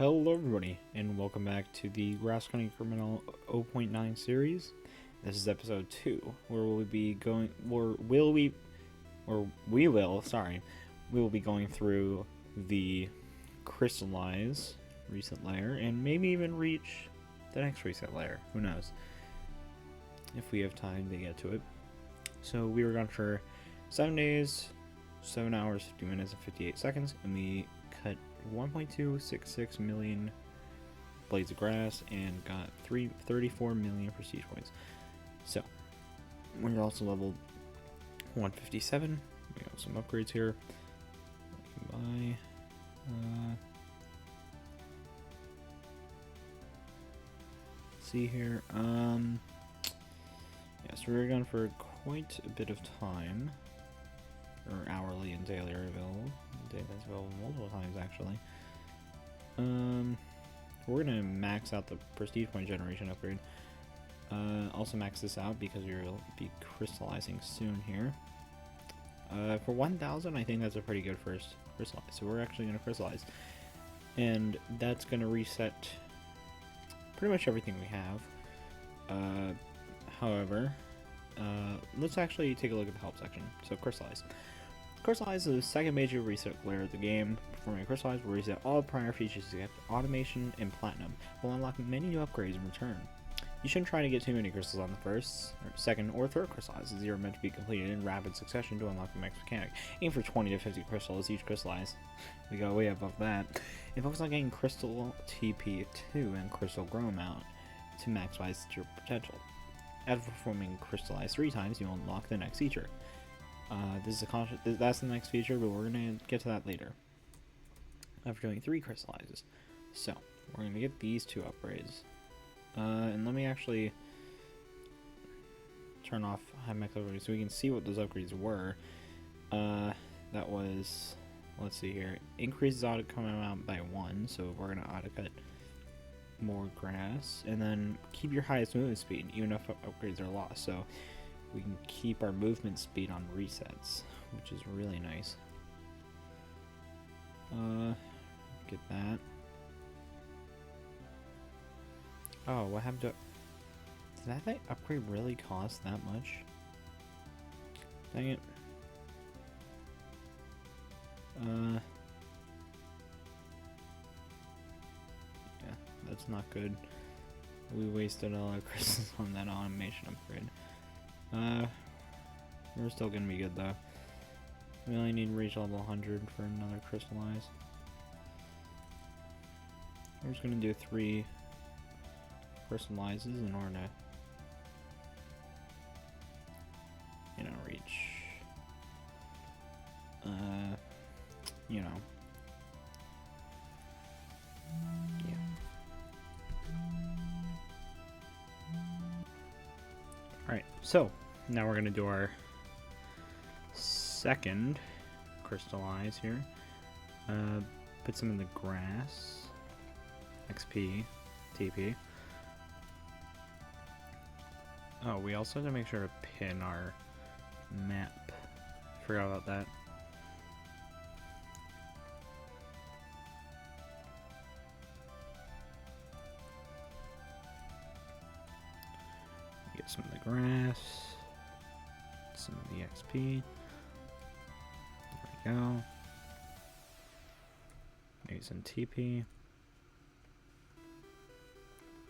Hello everybody, and welcome back to the Grass Cutting Incremental 0.9 series. This is episode 2, where we will be going through the Crystalize reset layer, and maybe even reach the next reset layer, who knows, if we have time to get to it. So we were gone for 7 days, 7 hours, 50 minutes, and 58 seconds, and we cut 1.266 million blades of grass and got 34 million prestige points. So we're also leveled 157. We got some upgrades here. Buy. See here. Yes, we were gone for quite a bit of time. Or hourly and daily are available. Daily is available multiple times actually. We're gonna max out the prestige point generation upgrade. Also max this out because we'll be crystallizing soon here. For 1,000, I think that's a pretty good first crystallize. So we're actually gonna crystallize, and that's gonna reset pretty much everything we have. However, let's actually take a look at the help section. So Crystalize. Crystalize is the second major reset layer of the game. Performing Crystalize will reset all prior features except automation and platinum, while unlocking many new upgrades in return. You shouldn't try to get too many crystals on the first, second, or third crystallize, as they are meant to be completed in rapid succession to unlock the max mechanic. Aim for 20 to 50 crystals each crystallize. We got way above that. And focus on getting Crystal TP2 and Crystal Grow amount to maximize your potential. After performing Crystallize 3 times, you'll unlock the next feature. That's the next feature, but we're gonna get to that later. After doing 3 crystallizes, so we're gonna get these 2 upgrades. And let me actually turn off high max upgrades so we can see what those upgrades were. That was, let's see here, increases auto cut amount by 1, so we're gonna auto cut more grass, and then keep your highest movement speed even if upgrades are lost, so we can keep our movement speed on resets, which is really nice. Get that. Oh, what happened to it? Did that upgrade really cost that much? Dang it. Yeah, that's not good. We wasted all our crystals on that automation upgrade. We're still gonna be good though. We only need to reach level 100 for another crystallize. We're just gonna do 3 crystallizes in order to, reach, yeah. Alright, so now we're gonna do our second crystallize here. Put some in the grass. XP. TP. Oh, we also have to make sure to pin our map. Forgot about that. Get some of the grass, some of the XP. There we go. Maybe some TP.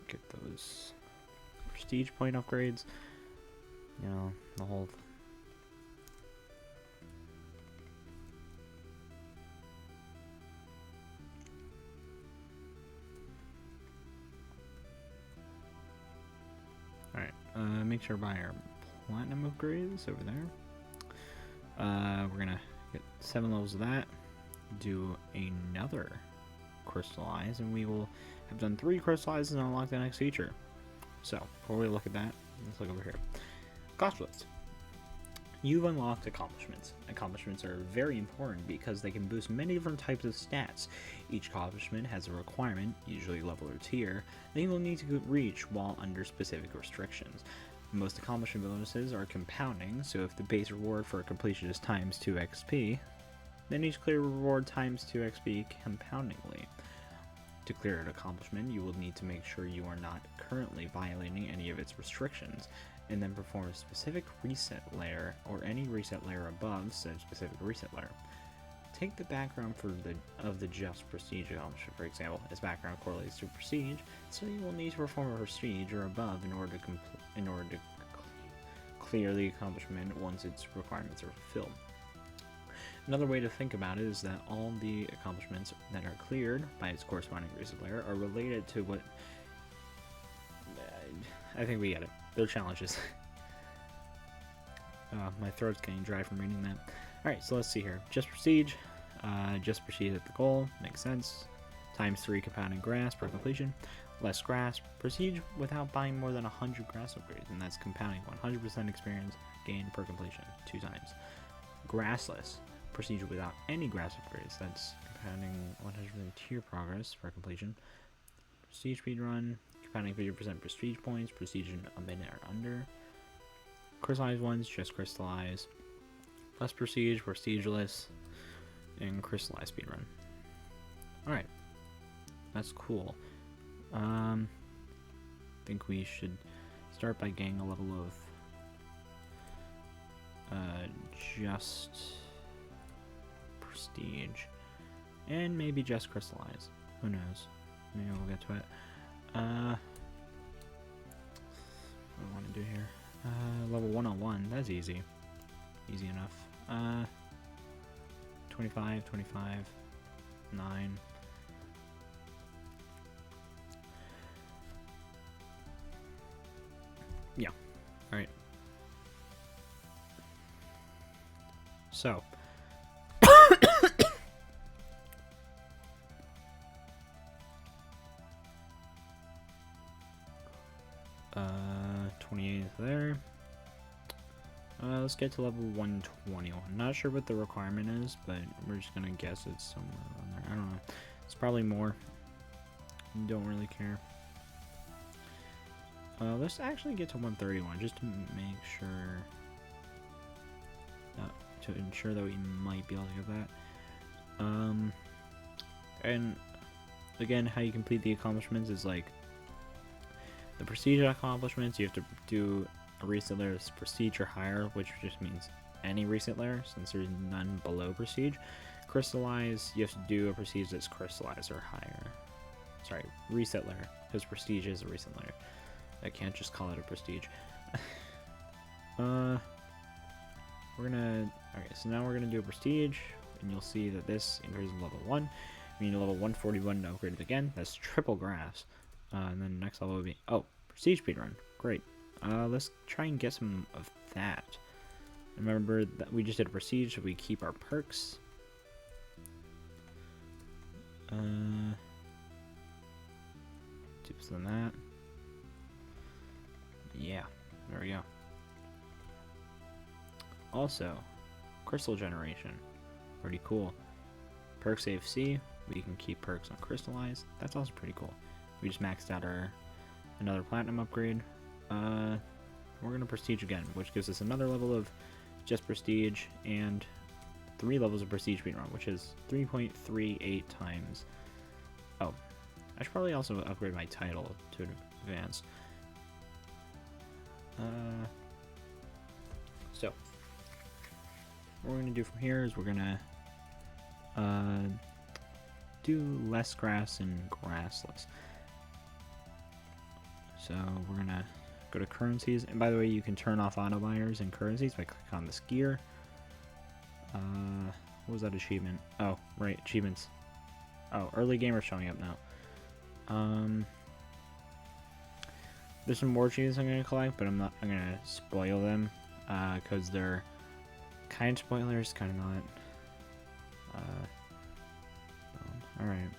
Get those prestige point upgrades. The whole. Alright, make sure to buy our platinum upgrades over there. We're gonna get 7 levels of that, do another crystallize, and we will have done 3 crystallizes and unlock the next feature. So, before we look at that, let's look over here. Accomplishments. You've unlocked accomplishments. Accomplishments are very important because they can boost many different types of stats. Each accomplishment has a requirement, usually level or tier, that you will need to reach while under specific restrictions. Most accomplishment bonuses are compounding, so if the base reward for completion is times 2 XP, then each clear reward times 2 XP compoundingly. To clear an accomplishment, you will need to make sure you are not currently violating any of its restrictions, and then perform a specific reset layer or any reset layer above said specific reset layer. Take the background of the just prestige accomplishment, for example, as background correlates to prestige, so you will need to perform a prestige or above in order to clear the accomplishment once its requirements are fulfilled. Another way to think about it is that all the accomplishments that are cleared by its corresponding reset layer are related to what... I think we get it. They're challenges. My throat's getting dry from reading that. Alright, so let's see here. Just prestige. Just prestige at the goal. Makes sense. Times 3 compounding grass per completion. Less grass. Prestige without buying more than 100 grass upgrades, and that's compounding 100% experience gain per completion 2 times. Grassless. Prestige without any grass upgrades. That's compounding 100% tier progress per completion. Prestige speedrun. Compounding 50% prestige points. Prestige in a minute or under. Crystallize ones. Just crystallize. Less prestige. Prestigeless. And crystallize speedrun. Alright. That's cool. I think we should start by getting a level of just prestige, and maybe just crystallize. Who knows? Maybe we'll get to it. What do I want to do here? Level 101. That's easy. Easy enough. 25, 9. Yeah. Alright. So. 28 there. Let's get to level 121. Not sure what the requirement is, but we're just gonna guess it's somewhere around there. I don't know. It's probably more. Don't really care. Let's actually get to 131 just to make sure. To ensure that we might be able to get that. And again, how you complete the accomplishments is like the prestige accomplishments. You have to do a reset layer that's prestige or higher, which just means any reset layer since there's none below prestige. Crystallize, you have to do a prestige that's crystallized or higher. Sorry, reset layer, because prestige is a reset layer. I can't just call it a prestige. Okay, so now we're gonna do a prestige, and you'll see that this increases level 1. We need a level 141 to upgrade it again. That's triple grass. And then next level would be, oh, prestige speedrun. Great. Let's try and get some of that. Remember that we just did a prestige, so we keep our perks. Tips than that. Yeah, there we go. Also, crystal generation. Pretty cool. Perks AFC, we can keep perks on Crystallize. That's also pretty cool. We just maxed out another platinum upgrade. We're gonna prestige again, which gives us another level of just prestige and 3 levels of prestige speedrun, which is 3.38 times. Oh, I should probably also upgrade my title to advanced. So what we're gonna do from here is we're gonna do less grass and grassless. So we're gonna go to currencies, and by the way, you can turn off auto buyers and currencies by clicking on this gear. What was that achievement? Oh, right, achievements. Oh, early gamer showing up now. There's some more achievements I'm gonna collect, but I'm gonna spoil them, because they're kind of spoilers, kind of not. Alright.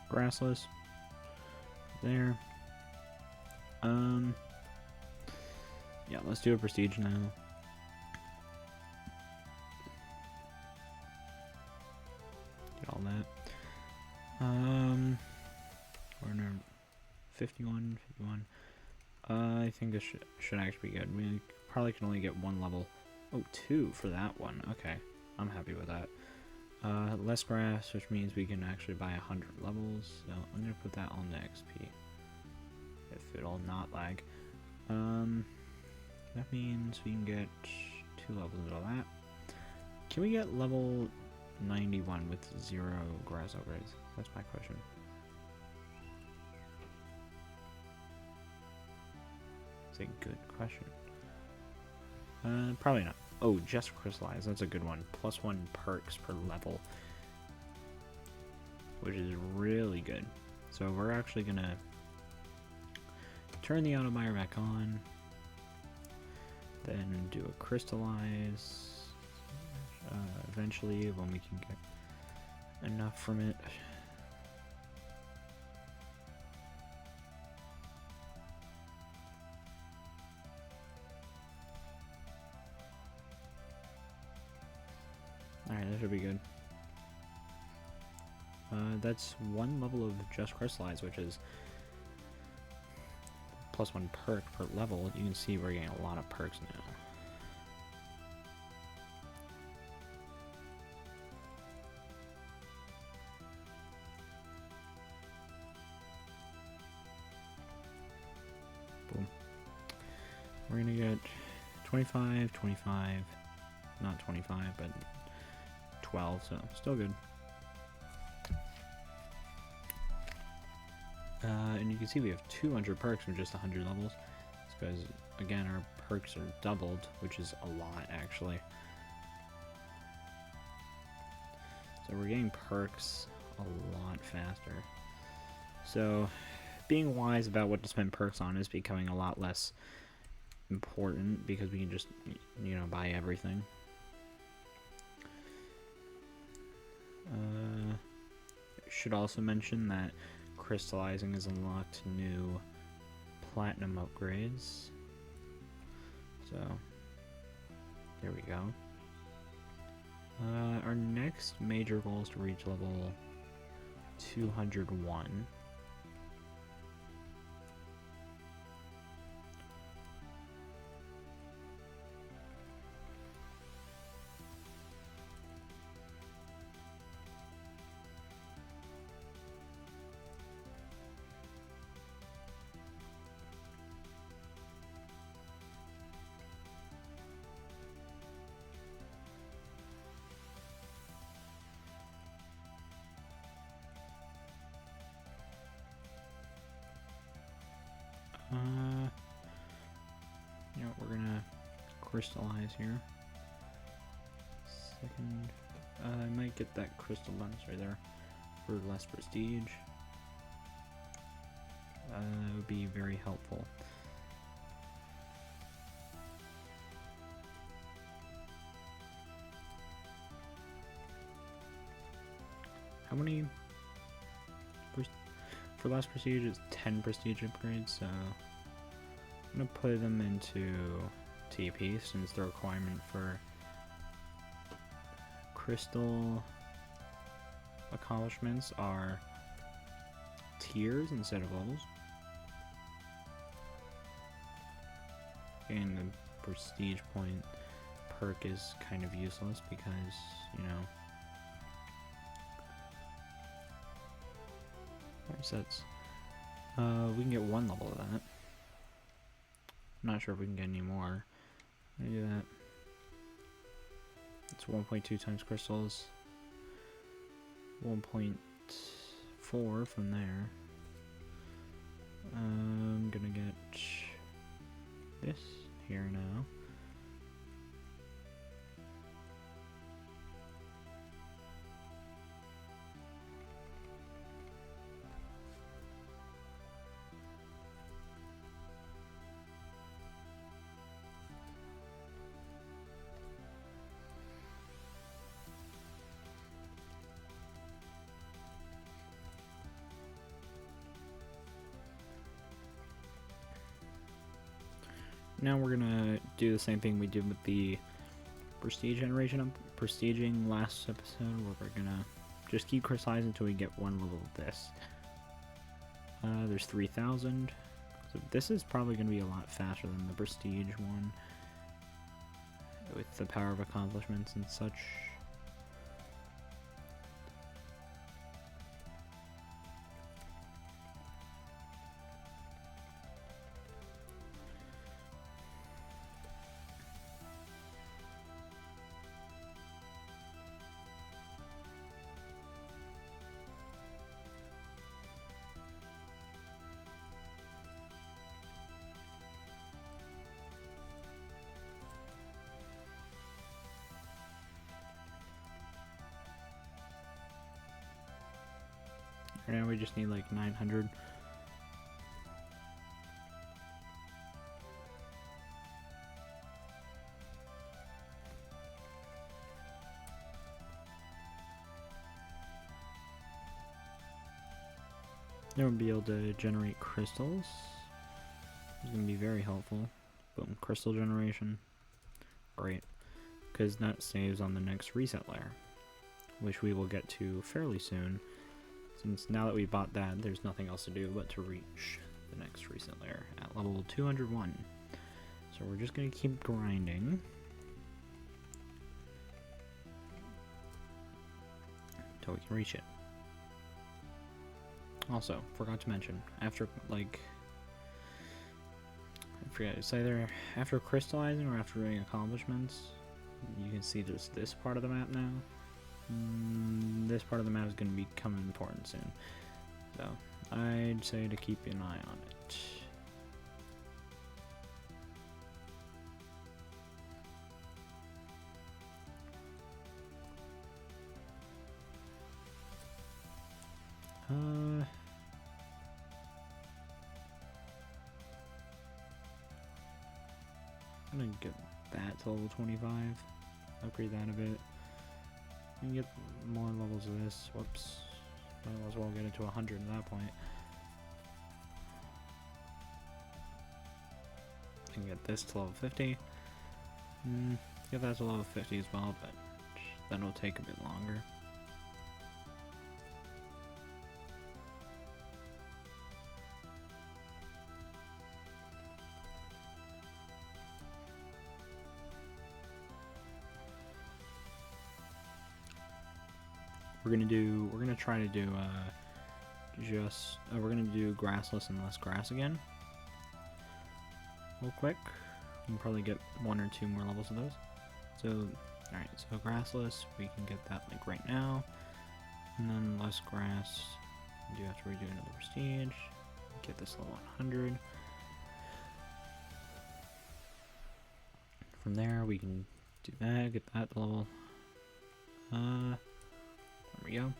Grassless. There. Yeah, let's do a prestige now. Get all that. 51, 51. I think this should actually be good. We probably can only get one level. Oh, 2 for that one. Okay, I'm happy with that. Less grass, which means we can actually buy 100 levels. So I'm gonna put that on the XP. If it'll not lag. That means we can get 2 levels of that. Can we get level 91 with 0 grass upgrades? That's my question. It's a good question. Probably not. Oh, just Crystalize. That's a good one. +1 perks per level, which is really good. So we're actually gonna turn the auto buyer back on, then do a Crystallize. Eventually, when we can get enough from it. Alright, that should be good. That's 1 level of just Crystallize, which is +1 perk per level. You can see we're getting a lot of perks now. Boom. We're gonna get 25, 25, not 25, but 12, so still good. And you can see we have 200 perks from just 100 levels. It's because, again, our perks are doubled, which is a lot, actually. So we're getting perks a lot faster. So being wise about what to spend perks on is becoming a lot less important because we can just, you know, buy everything. Should also mention that Crystallizing has unlocked new platinum upgrades. So there we go. Our next major goal is to reach level 201. You know, we're gonna crystallize here. Second, I might get that crystal lens right there for less prestige. It would be very helpful. How many? For less prestige, it's 10 prestige upgrades, so I'm gonna put them into TP since the requirement for crystal accomplishments are tiers instead of levels. And the prestige point perk is kind of useless because, you know, sets. We can get 1 level of that. I'm not sure if we can get any more. Let me do that. It's 1.2 times crystals. 1.4 from there. I'm gonna get this here now. Now we're gonna do the same thing we did with the prestige generation of prestiging last episode, where we're gonna just keep crystallizing until we get 1 level of this. There's 3,000. So this is probably going to be a lot faster than the prestige one, with the power of accomplishments and such. Right now we just need like 900. Then we'll be able to generate crystals. It's going to be very helpful. Boom, crystal generation. Great. Because that saves on the next reset layer, which we will get to fairly soon. Since now that we bought that, there's nothing else to do but to reach the next reset layer at level 201. So we're just going to keep grinding until we can reach it. Also, forgot to mention, after, like, I forget, it's either after crystallizing or after doing accomplishments, you can see there's this part of the map now. This part of the map is going to become important soon, so I'd say to keep an eye on it. I'm gonna get that to level 25, upgrade that a bit. You can get more levels of this. Whoops. Might as well get it to 100 at that point. I can get this to level 50. Get that to level 50 as well, but that'll take a bit longer. We're gonna try to do we're gonna do grassless and less grass again real quick. We can probably get 1 or 2 more levels of those. So alright, so grassless, we can get that like right now, and then less grass, we do have to redo another prestige, get this level 100. From there we can do that, get that level. There we go.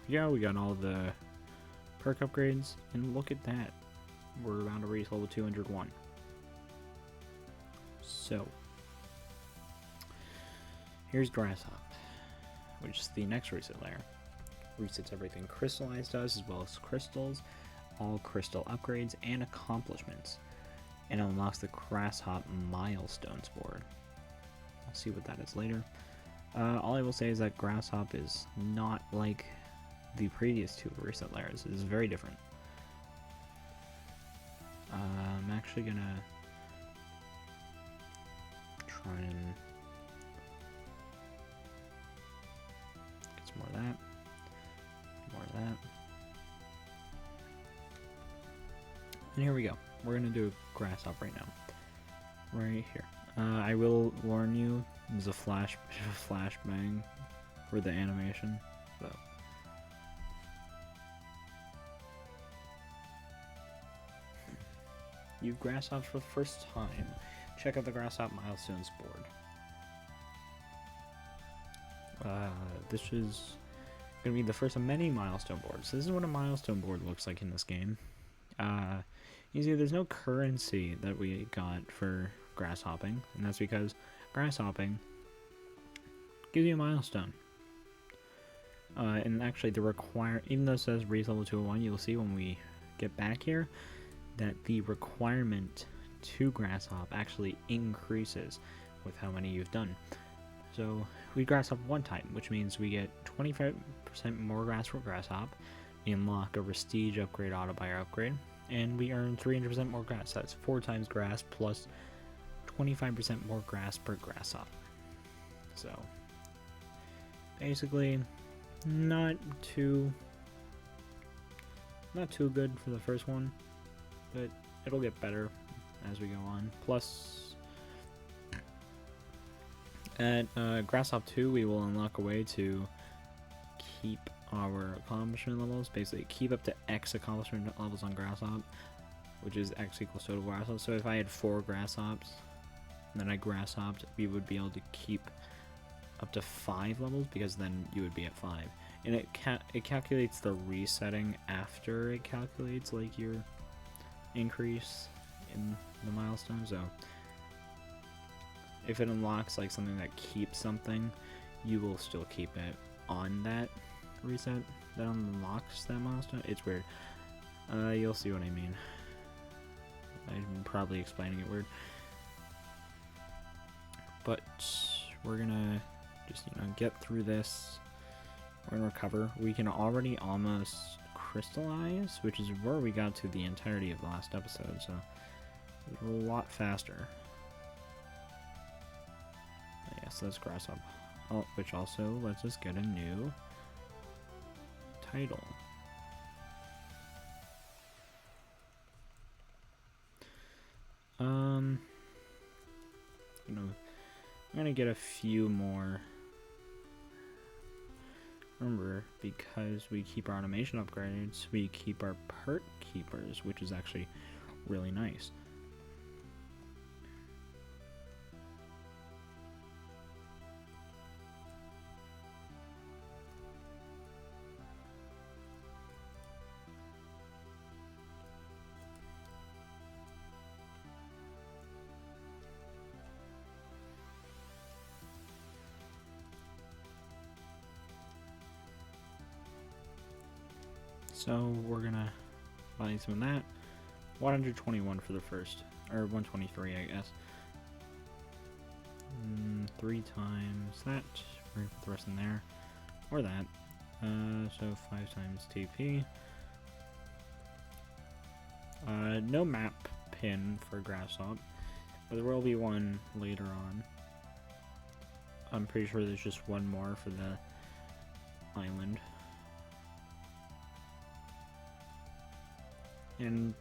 Yeah, we got all the perk upgrades, and look at that. We're about to reach level 201. So, here's Grass Hop, which is the next reset layer. Resets everything Crystalize does, as well as crystals, all crystal upgrades, and accomplishments. And unlocks the Grass Hop milestones board. I'll see what that is later. All I will say is that Grass Hop is not like the previous 2 reset layers. It is very different. I'm actually gonna try and get some more of that, more of that, and here we go. We're gonna do a grass hop right now, right here. I will warn you, there's a flashbang for the animation, so. You've grass hopped for the first time. Check out the Grass Hop milestones board. this is going to be the first of many milestone boards. So this is what a milestone board looks like in this game. You see there's no currency that we got for grass hopping, and that's because grass hopping gives you a milestone. And actually even though it says reach level 201, you'll see when we get back here that the requirement to grass hop actually increases with how many you've done. So we grass hop one time, which means we get 25% more grass for grass hop, we unlock a prestige upgrade, auto buyer upgrade, and we earn 300% more grass. That's 4 times grass plus 25% more grass per grass hop. So basically not too good for the first one, but it'll get better as we go on. Plus, at Grass Hop 2, we will unlock a way to keep our accomplishment levels, basically keep up to X accomplishment levels on Grass Hop, which is X equals total grass hop. So if I had 4 grass hops, and then I grass hopped, we would be able to keep up to 5 levels, because then you would be at 5. And it calculates the resetting after it calculates like your increase in the milestone. So if it unlocks like something that keeps something, you will still keep it on that reset that unlocks that milestone. It's weird. You'll see what I mean. I'm probably explaining it weird, but we're gonna just get through this. We're gonna recover. We can already almost crystallize, which is where we got to the entirety of the last episode, so it's a lot faster. Yes, that's grass up. Oh, which also lets us get a new title. I'm gonna get a few more. Remember, because we keep our animation upgrades, we keep our perk keepers, which is actually really nice. So we're gonna buy some of that. 121 for the first, or 123, I guess. 3 times that. We're gonna put the rest in there, or that. So 5 times TP. No map pin for grass hop, but there will be one later on. I'm pretty sure there's just one more for the island. And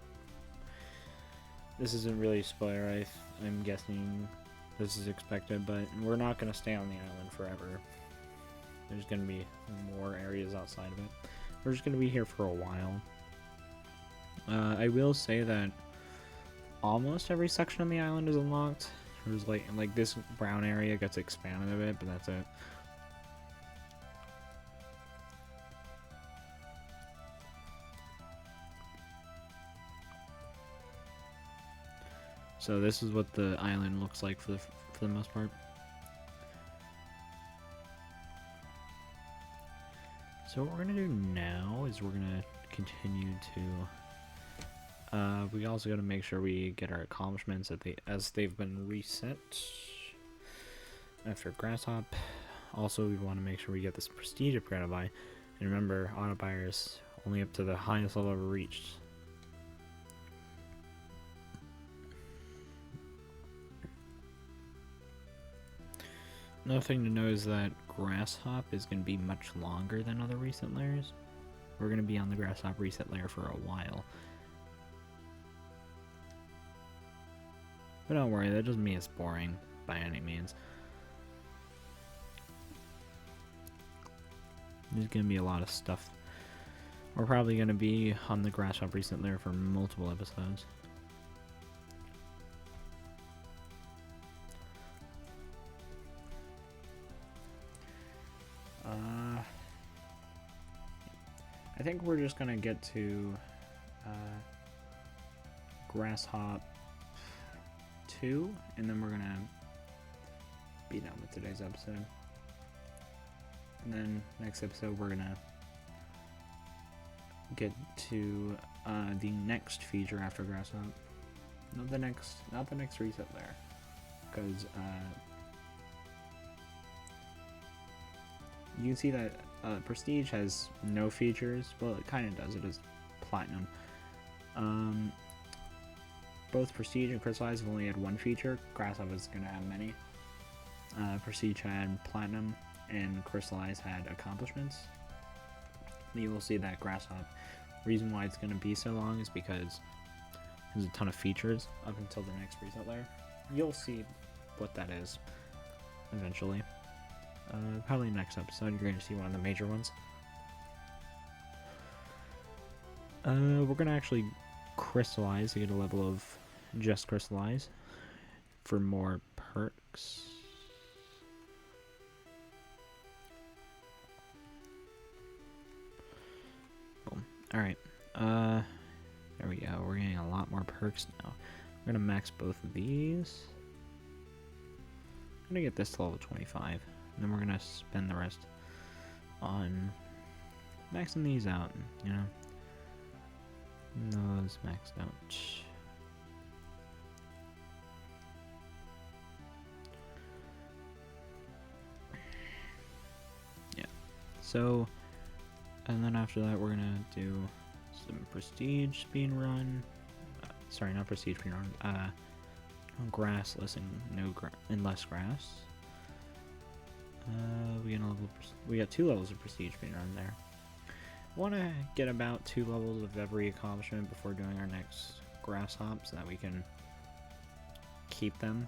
this isn't really a spoiler, I'm guessing this is expected, but we're not going to stay on the island forever. There's going to be more areas outside of it. We're just going to be here for a while. I will say that almost every section on the island is unlocked. There's like this brown area gets expanded a bit, but that's it. So this is what the island looks like for the most part. So what we're gonna do now is we're gonna continue to. We also got to make sure we get our accomplishments as they've been reset after grass hop. Also, we want to make sure we get this prestige upgrade auto buy. And remember, auto buyer is only up to the highest level ever reached. Another thing to know is that grass hop is going to be much longer than other reset layers. We're going to be on the grass hop reset layer for a while. But don't worry, that doesn't mean it's boring by any means. There's going to be a lot of stuff. We're probably going to be on the grass hop reset layer for multiple episodes. think we're just gonna get to Grass Hop 2, and then we're gonna be done with today's episode. And then next episode we're gonna get to the next feature after Grass Hop. Not the next reset there, because you can see that Prestige has no features. Well, it kind of does. It is Platinum. Both Prestige and Crystalize have only had one feature. Grass Hop is going to have many. Prestige had Platinum, and Crystalize had Accomplishments. You will see that Grass Hop, reason why it's going to be so long is because there's a ton of features up until the next reset layer. You'll see what that is eventually. Probably next episode you're going to see one of the major ones. We're going to actually crystallize to get a level of just Crystalize for more perks. Boom. Alright. There we go. We're getting a lot more perks now. We're going to max both of these. I'm going to get this to level 25. And then we're going to spend the rest on maxing these out, you know. Those maxed out. Yeah. So, and then after that we're going to do some Prestige speed run. Sorry, not Prestige speed run. Grassless and less grass. We got 2 levels of Prestige speed run there. I want to get about 2 levels of every accomplishment before doing our next Grass Hop, so that we can keep them,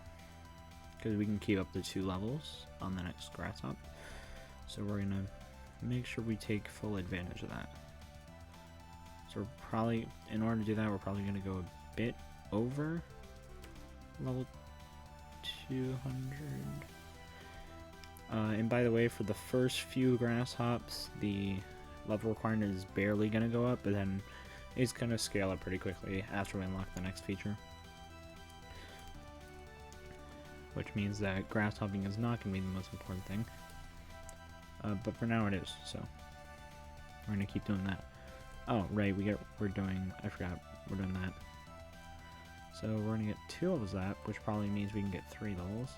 because we can keep up to 2 levels on the next Grass Hop. So we're gonna make sure we take full advantage of that. So we're probably, in order to do that, we're probably gonna go a bit over level 200. And by the way, for the first few Grass Hops, the level requirement is barely going to go up, but then it's going to scale up pretty quickly after we unlock the next feature. Which means that grass hopping is not going to be the most important thing. But for now it is, so we're going to keep doing that. Oh, right, I forgot, we're doing that. So we're going to get 2 levels of that, which probably means we can get 3 levels.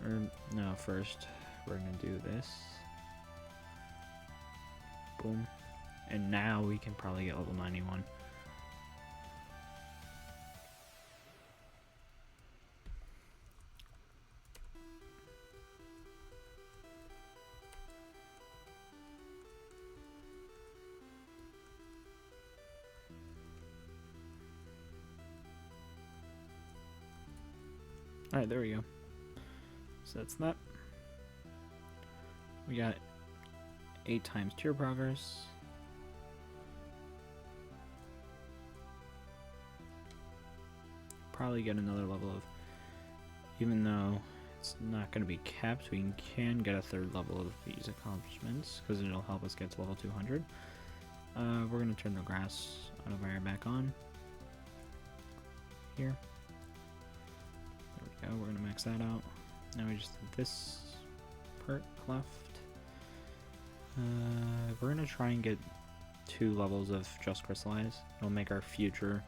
Or, no, first we're going to do this. Boom. And now we can probably get level 91. Alright, there we go. So that's that. We got 8 times tier progress. Probably get another level of, even though it's not going to be capped, we can get a 3rd level of these accomplishments, because it'll help us get to level 200. We're going to turn the grass out of our back on. Here. There we go, we're going to max that out. Now we just have this perk left. We're going to try and get 2 levels of just Crystallize. It'll make our future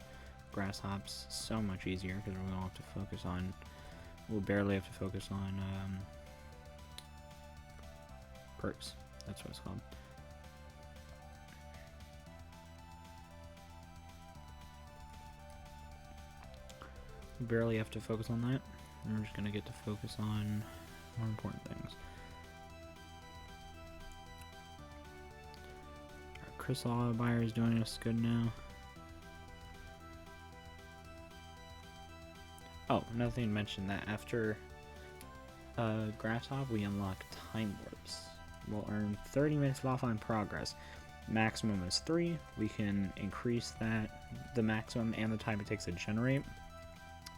Grass Hops so much easier, because we won't have to focus on, we'll barely have to focus on perks. That's what it's called. We barely have to focus on that. And we're just going to get to focus on more important things. Our Crystal buyer is doing us good now. Oh, another thing to mention, that after Grass Hop, we unlock Time Warps. We'll earn 30 minutes of offline progress. Maximum is 3. We can increase that, the maximum and the time it takes to generate,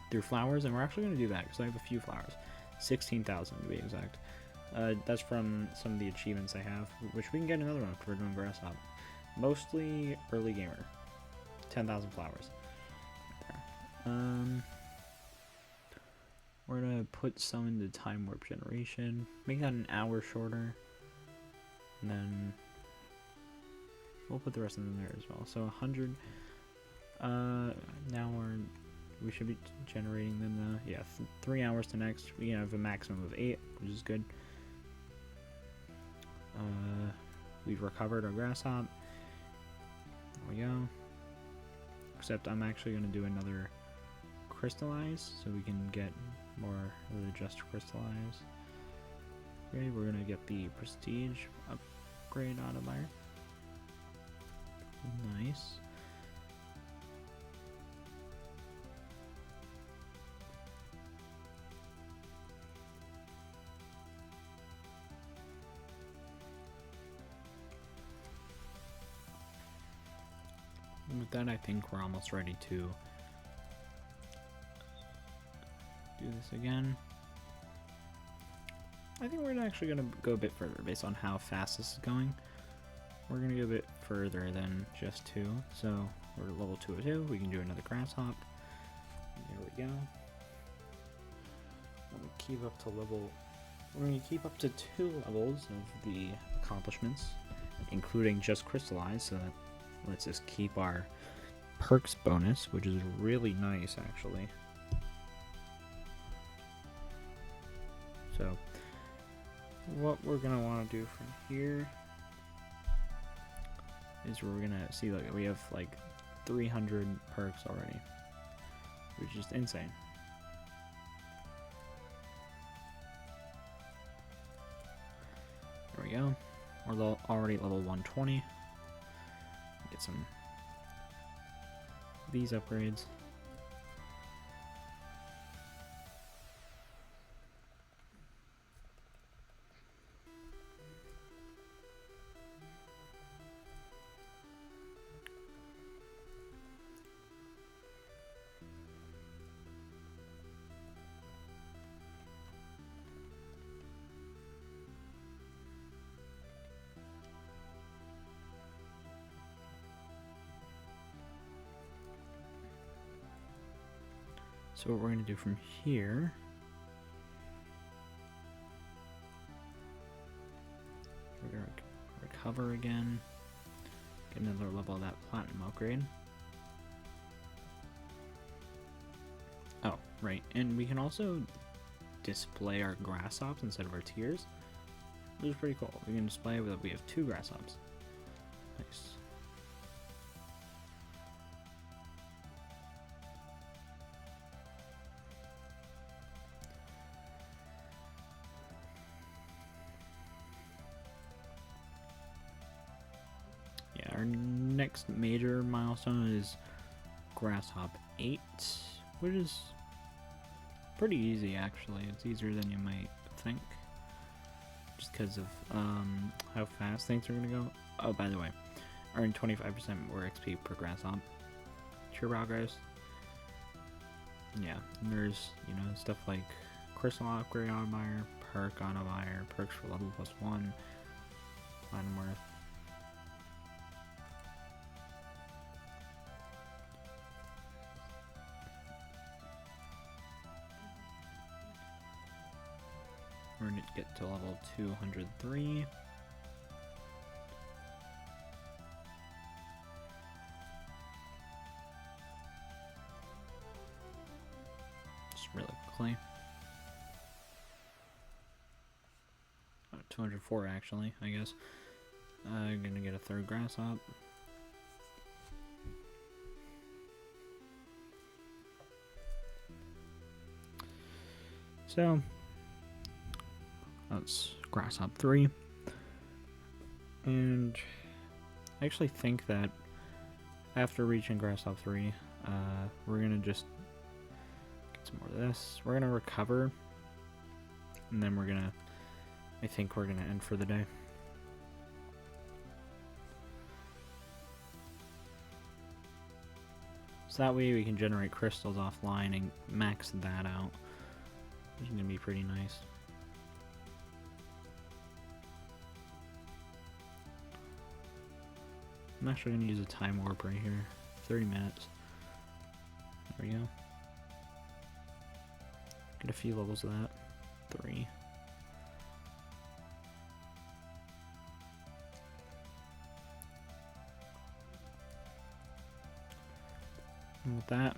through flowers, and we're actually going to do that because I have a few flowers, 16,000 to be exact. That's from some of the achievements I have, which we can get another one for doing grass hop. Mostly early gamer. 10,000 flowers. We're gonna put some into time warp generation. Make that an hour shorter. And then we'll put the rest of them there as well. So 100. Now we should be generating them. 3 hours to next. We have a maximum of 8, which is good. We've recovered our grass hop. There we go. Except I'm actually going to do another Crystallize so we can get more of the just Crystallize. Okay, we're going to get the Prestige upgrade out of there. Nice. And with that, I think we're almost ready to do this again. I think we're actually going to go a bit further based on how fast this is going. We're going to go a bit further than just 2. So we're at level 202. We can do another grass hop. There we go. I'm going to keep up to level. We're going to keep up to 2 levels of the accomplishments, including just Crystallize. So that lets us keep our perks bonus, which is really nice actually. So what we're gonna want to do from here is we're gonna see, like, we have like 300 perks already, which is just insane. There we go. We're already at level 120. Get some of these upgrades. So what we're going to do from here, we're going to recover again, get another level of that platinum upgrade. Oh, right, and we can also display our grass hops instead of our tiers, which is pretty cool. We can display that we have 2 grass hops. Nice. Our next major milestone is Grass Hop 8, which is pretty easy actually. It's easier than you might think, just because of how fast things are going to go. Oh, by the way, earn 25% more XP per Grass Hop. True progress. Yeah, and there's, you know, stuff like Crystal Upgrade Autobuyer, Perk Autobuyer, Perks for level +1, Platinum Worth. We're going to get to level 203. Just really quickly. 204 actually, I guess. I'm going to get a 3rd grass hop. So that's Grass Hop 3. And I actually think that after reaching Grass Hop 3, we're going to just get some more of this. We're going to recover. And then we're going to, I think we're going to end for the day. So that way we can generate crystals offline and max that out, which is going to be pretty nice. I'm actually going to use a time warp right here. 30 minutes. There we go. Get a few levels of that. 3. And with that,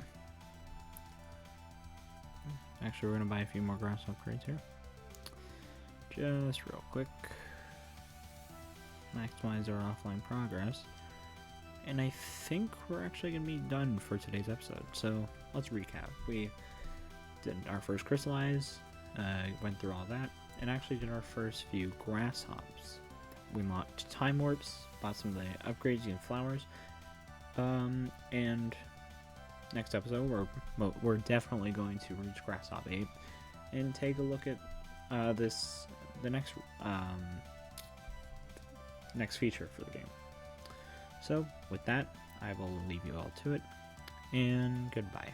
actually we're going to buy a few more grass upgrades here. Just real quick. Maximize our offline progress. And I think we're actually going to be done for today's episode. So let's recap. We did our first Crystalize, went through all that, and actually did our first few grass hops. We unlocked time warps, bought some of the upgrades and flowers, and next episode we're definitely going to reach grass hop 8 and take a look at the next feature for the game. So with that, I will leave you all to it, and goodbye.